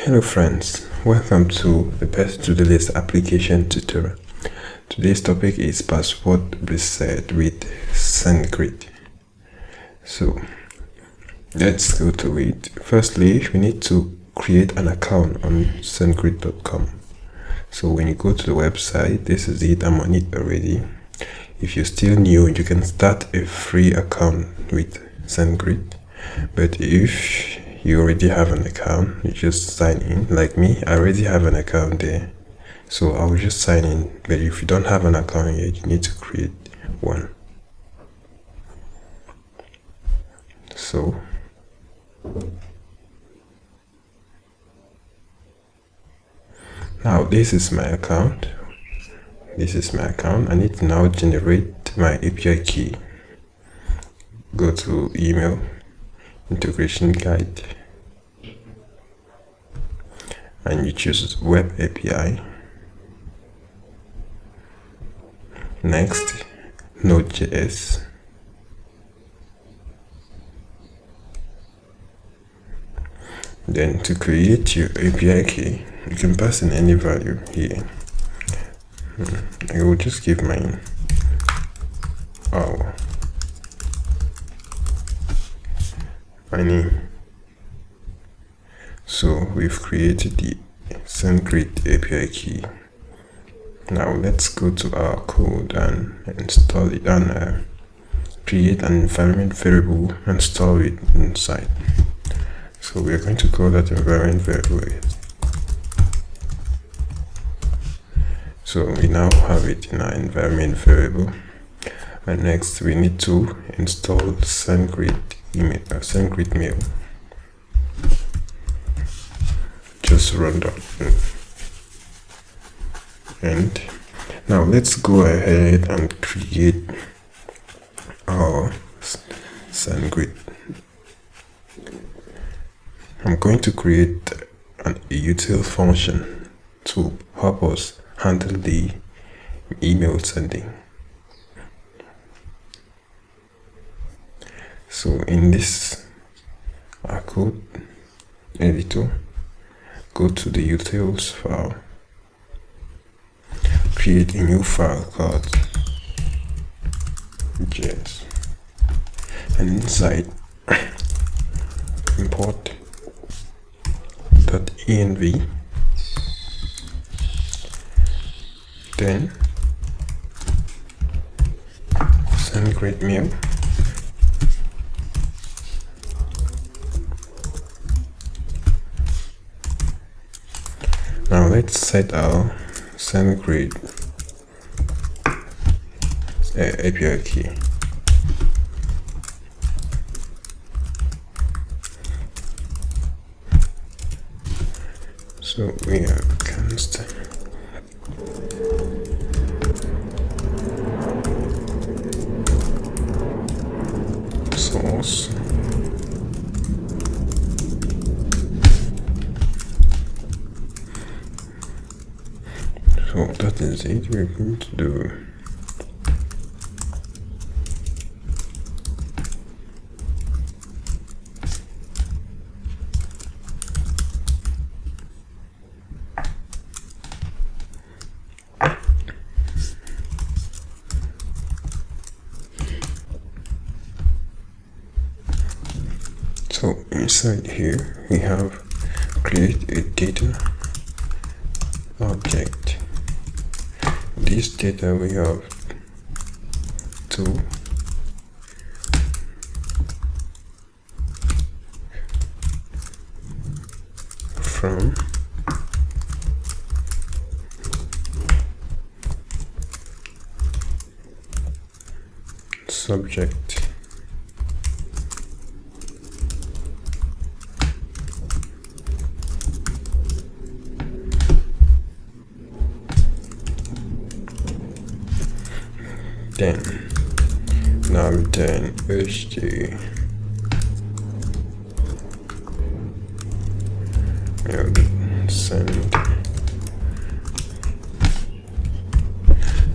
Hello friends, welcome to the Best to the List application tutorial. Today's topic is password reset with SendGrid. So let's go to it. Firstly, we need to create an account on SendGrid.com. So when you go to the website, this is it. I'm on it already. If you're still new, you can start a free account with SendGrid. But if you already have an account, you just sign in. Like me, I already have an account there, so I will just sign in. But if you don't have an account yet, you need to create one. So now this is my account. I need to now generate my API key. Go to email, integration guide, and you choose web API. Next, nodejs. Then to create your API key, you can pass in any value here. I will just give mine my name. So we've created the SendGrid API key. Now let's go to our code and install it and create an environment variable and store it inside. So we are going to call that environment variable. So we now have it in our environment variable. And next we need to install SendGrid email, SendGrid mail. Just run that. And now let's go ahead and create our SendGrid. I'm going to create a util function to help us handle the email sending. So in this code editor, go to the utils file, create a new file called nodejs, and inside import .env, then SendGrid mail, now let's set our SendGrid API key. So we have const source so that is it. We're going to do so inside here we have create a data object. This data we have to from subject then now return hd send.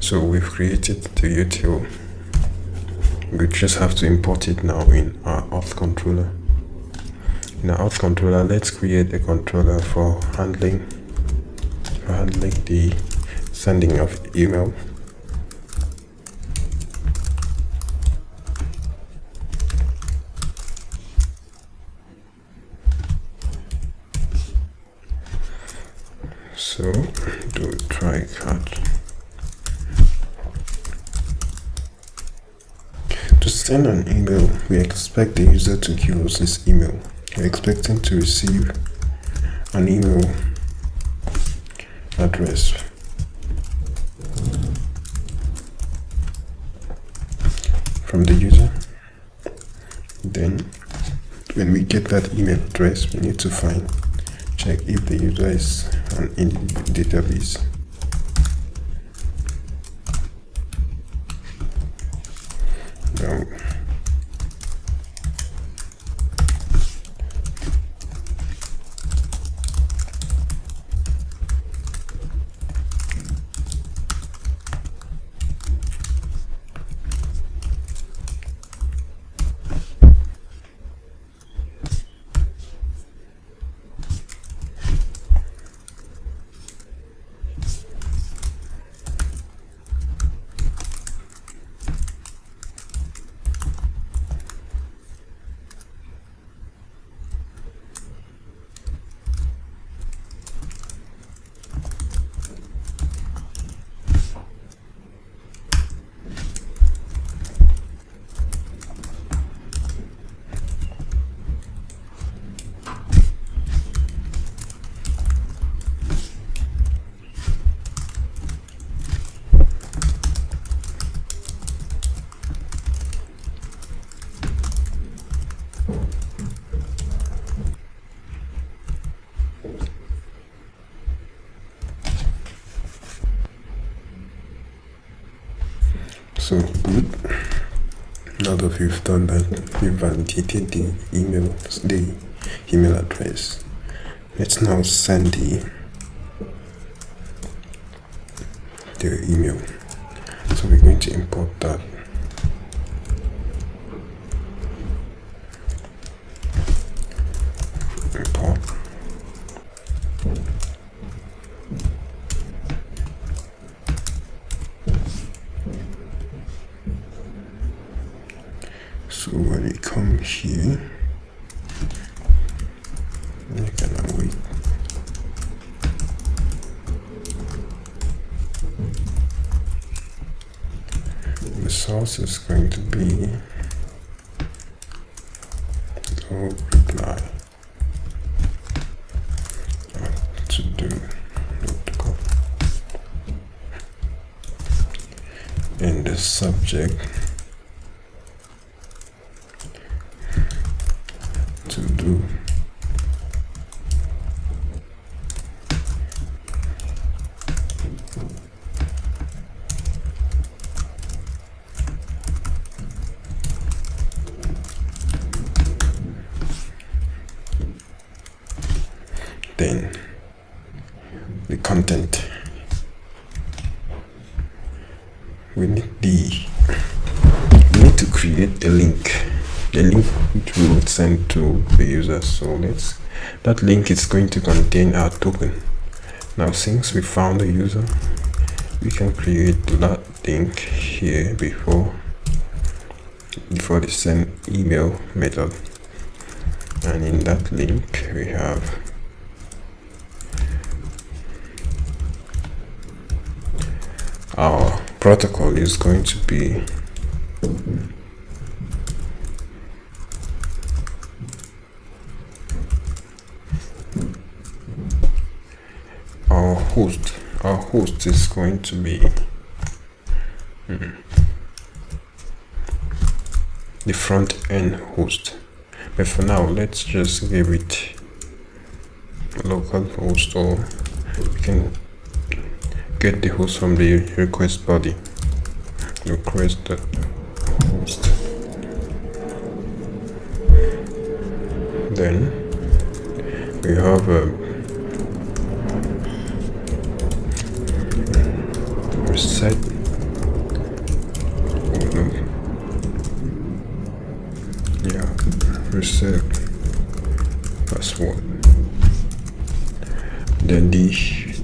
So we've created the util. We just have to import it now in our auth controller. In our out controller, let's create a controller for handling the sending of email. So do try catch. To send an email, we expect the user to give us this email. We're expecting to receive an email address from the user. Then when we get that email address, we need to check if the user is in the database. Now, so good. Now that we've done that, we've validated the email address. Let's now send the email. So we're going to import that. Import. So when we come here, you can wait. The source is going to be no reply to do .com, and the subject to do then the content. We need to create a link which we will send to the user. So that link is going to contain our token. Now since we found the user, we can create that link here before the send email method, and in that link we have our protocol is going to be our host is going to be the front end host, but for now let's just give it local host, or we can get the host from the request body. Request the host. Then we have reset. Reset password. Then the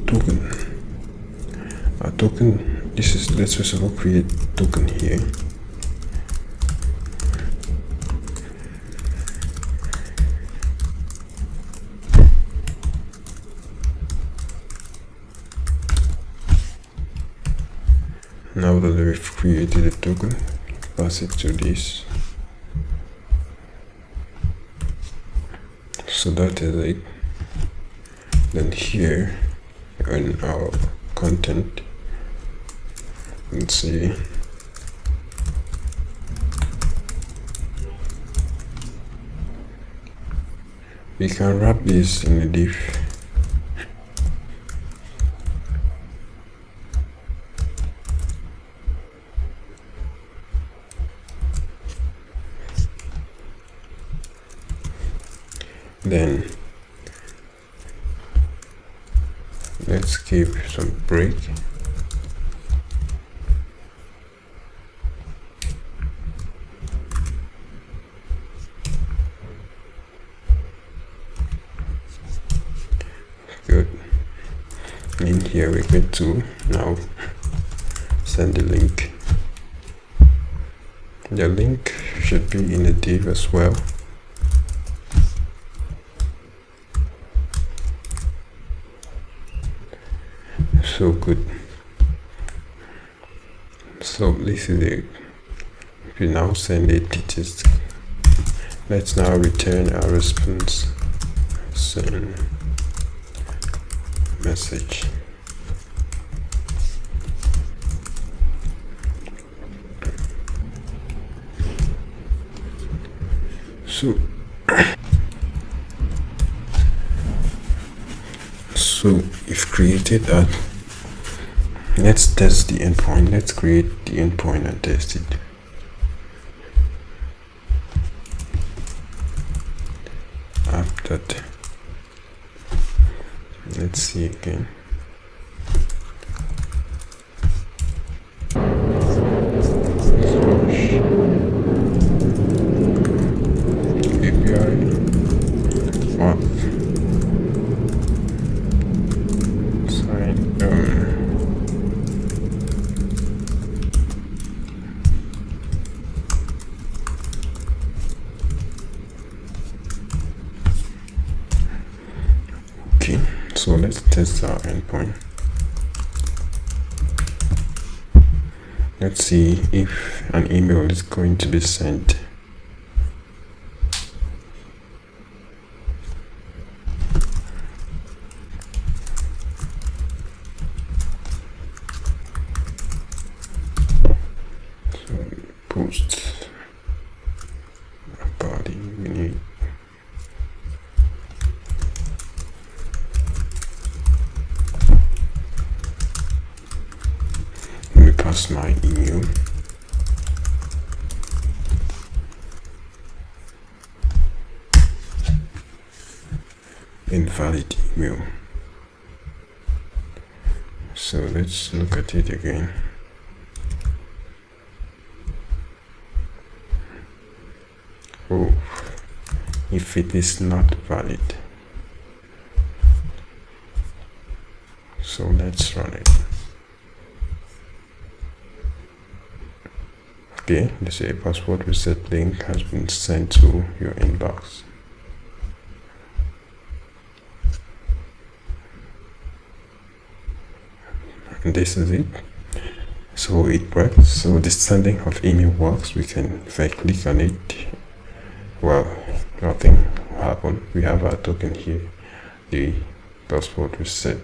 token. Our token, this is, let's first of all create token here. Now that we've created a token, pass it to this. So that is it. Then here in our content, let's see, we can wrap this in a div. Then let's give some break. Good. In here we're going to now send the link. The link should be in the div as well. So good. So this is it. We now send it. Let's now return our response. Send message. So we've created that. Let's test the endpoint. Let's create the endpoint and test it. After that, let's see again. API so let's test our endpoint. Let's see if an email is going to be sent. So post body we need. Pass my email. Invalid email. So let's look at it again. Oh, if it is not valid. So let's run it. Okay, they say password reset link has been sent to your inbox. And this is it. So it works. So the sending of email works. We can, if I click on it, well, nothing will happen. We have our token here, the password reset.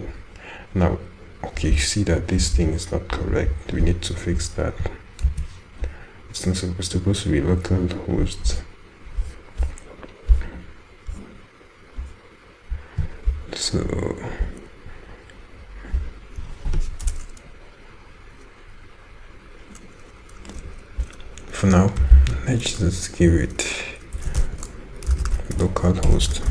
Now, okay, you see that this thing is not correct. We need to fix that. It's not supposed to be localhost. So for now, let's just give it localhost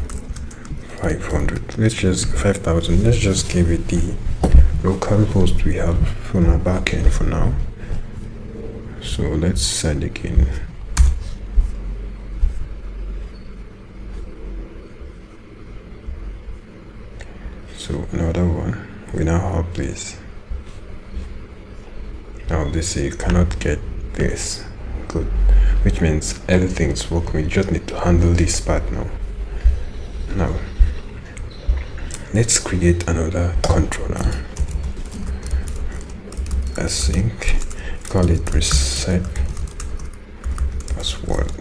500. Let's just 5,000. Let's just give it the localhost we have on our backend for now. So let's send again. So another one, we now have this. Now they say you cannot get this. Good. Which means everything's working. You just need to handle this part now. Now let's create another controller. Async, call it reset password.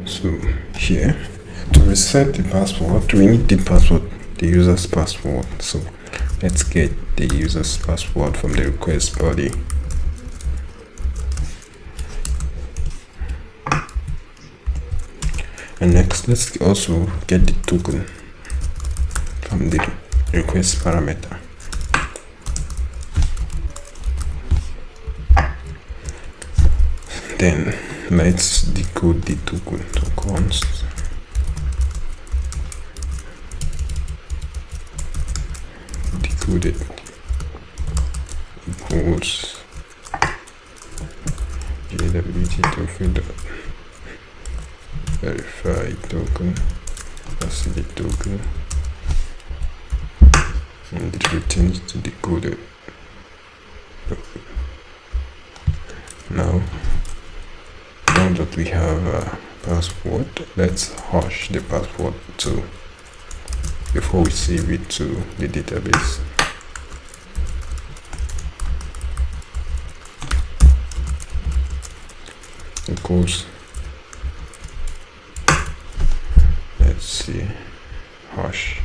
So here, to reset the password, we need the password, the user's password. So let's get the user's password from the request body. And next, let's also get the token from the request parameter. Then let's decode the token to const decoded equals JWT token verify token, that's the token, and it returns to decoded token. Now that we have a password, let's hash the password too before we save it to the database. Equals, let's see, hash.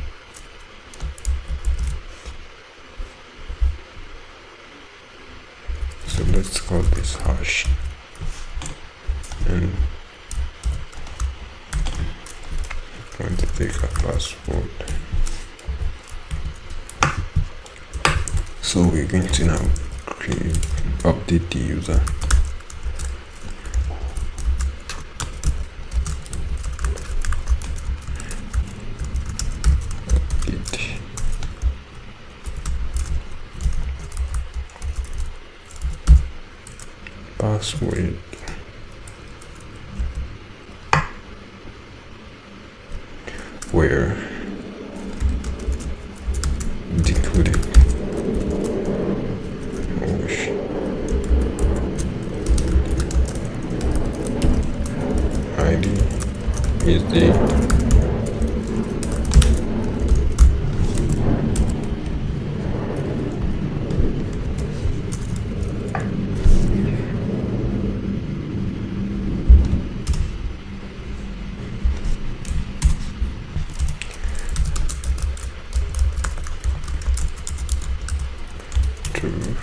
So let's call this hash. And I'm going to take a password. So we're going to now update the user. Update. Password. Where decoded ID is the true.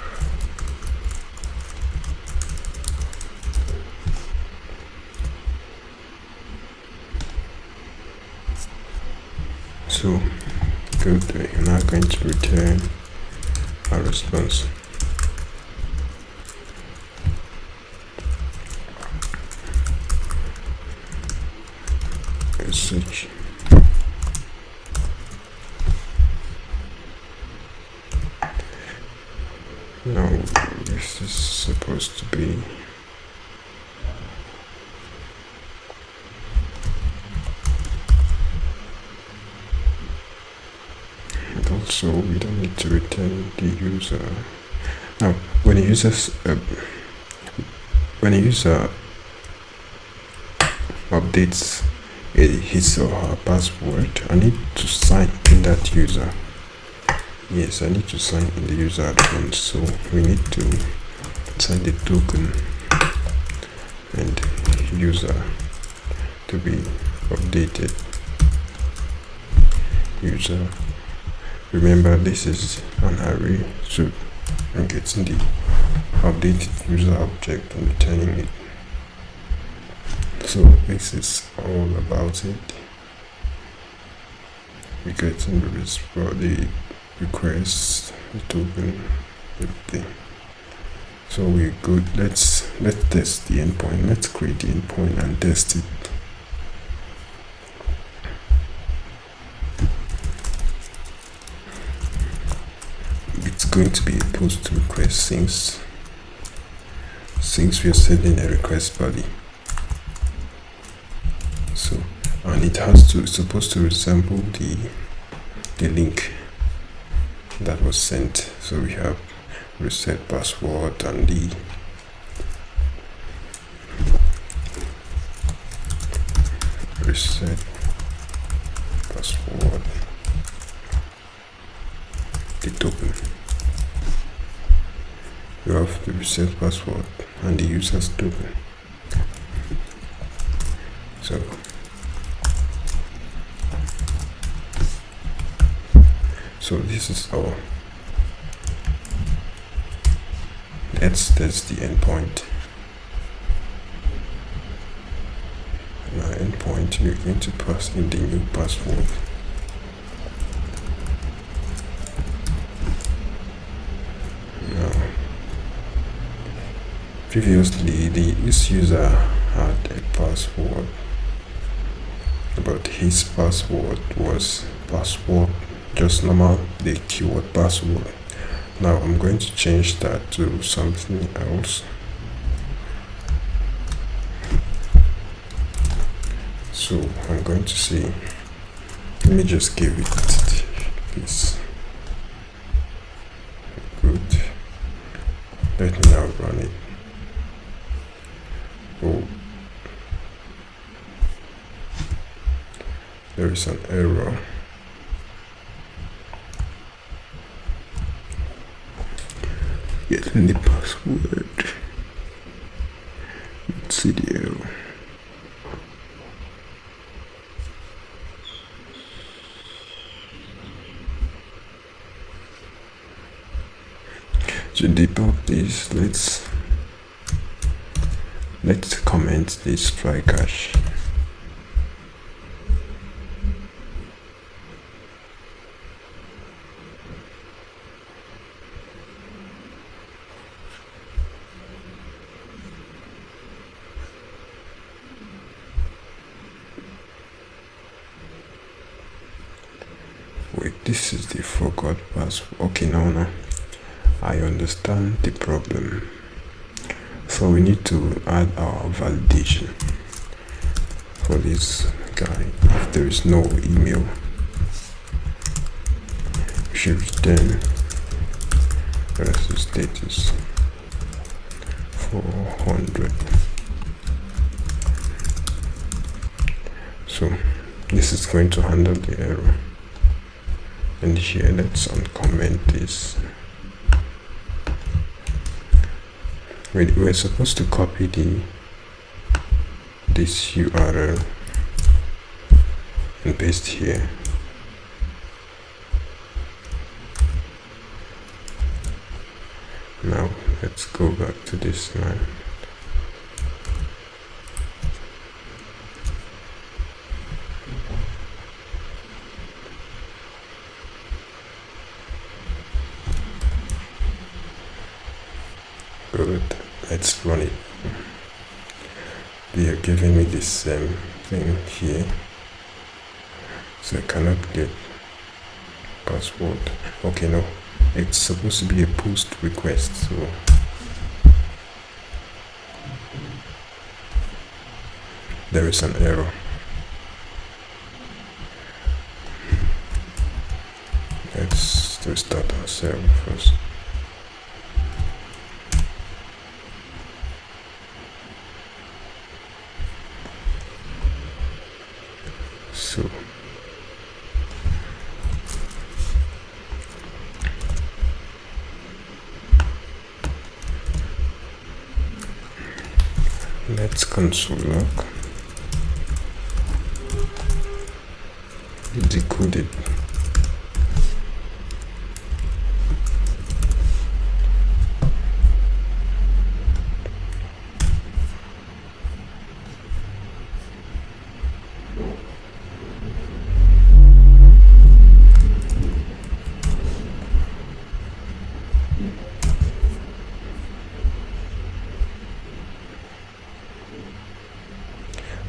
So good, we're now going to return our response. Message. Now this is supposed to be also we don't need to return the user. Now when a user updates his or her password, I need to sign in that user. Yes, I need to sign in the user account, so we need to sign the token and user to be updated. User, remember this is an array, so I'm getting the updated user object and returning it. So this is all about it. We're getting the request, the token, everything. So we're good. Let's test the endpoint. Let's create the endpoint and test it. It's going to be a post request since we are sending a request body. So and it's supposed to resemble the link that was sent. So we have reset password and the reset password, the token. You have the reset password and the user's token. So this is our that's the endpoint. Now endpoint, you're going to pass in the new password. Now previously this user had a password, but his password was just normal, the keyword password. Now I'm going to change that to something else. So I'm going to say, let me just give it this. Good. Let me now run it. Oh, there is an error. Getting the password. Let's see the error. To debug this, let's comment this try cache. Wait, this is the forgot password. Okay, no, I understand the problem. So we need to add our validation for this guy. If there is no email, we should return rest status 400. So this is going to handle the error. And here, let's uncomment this. We're supposed to copy this URL and paste here. Now let's go back to this line. Good. Let's run it. They are giving me the same thing here, so I cannot get password. Okay, no, it's supposed to be a post request, so there is an error. Let's restart ourselves first. So let's console log, decode it.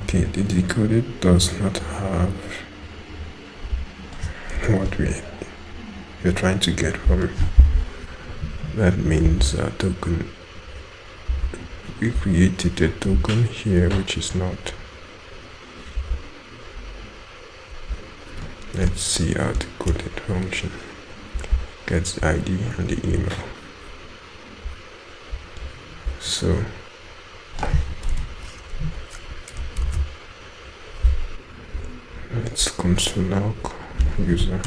Okay, the decoder does not have what we're trying to get from. That means a token. We created a token here which is not let's see how to code that function. Get the ID and the email. So let's console log user.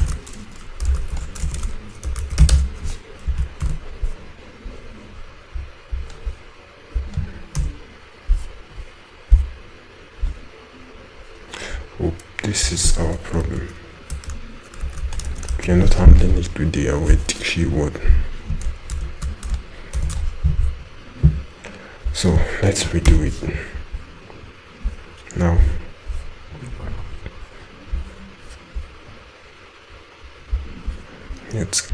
Oh, this is our problem. We are not handling it with the await keyword. So let's redo it. Now let's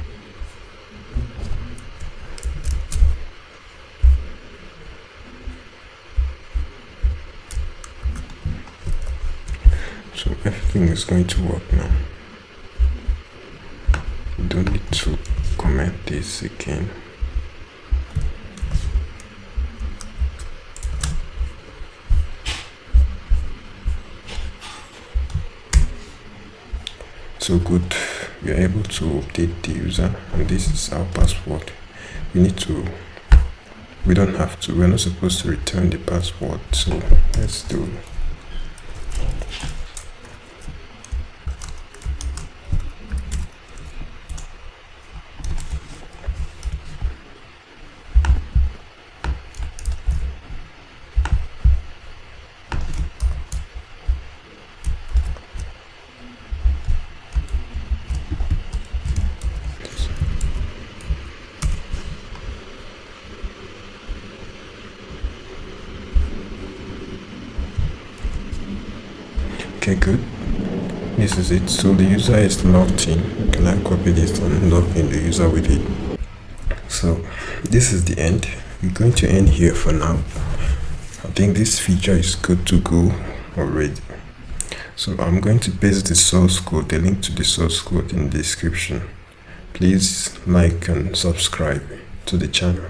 so everything is going to work now. We don't need to comment this again. So good, we are able to update the user, and this is our password. We're not supposed to return the password, so let's do it. Okay, good. This is it. So the user is logged in. Can I copy this and log in the user with it? So this is the end. We're going to end here for now. I think this feature is good to go already. So I'm going to paste the source code, the link to the source code in the description. Please like and subscribe to the channel.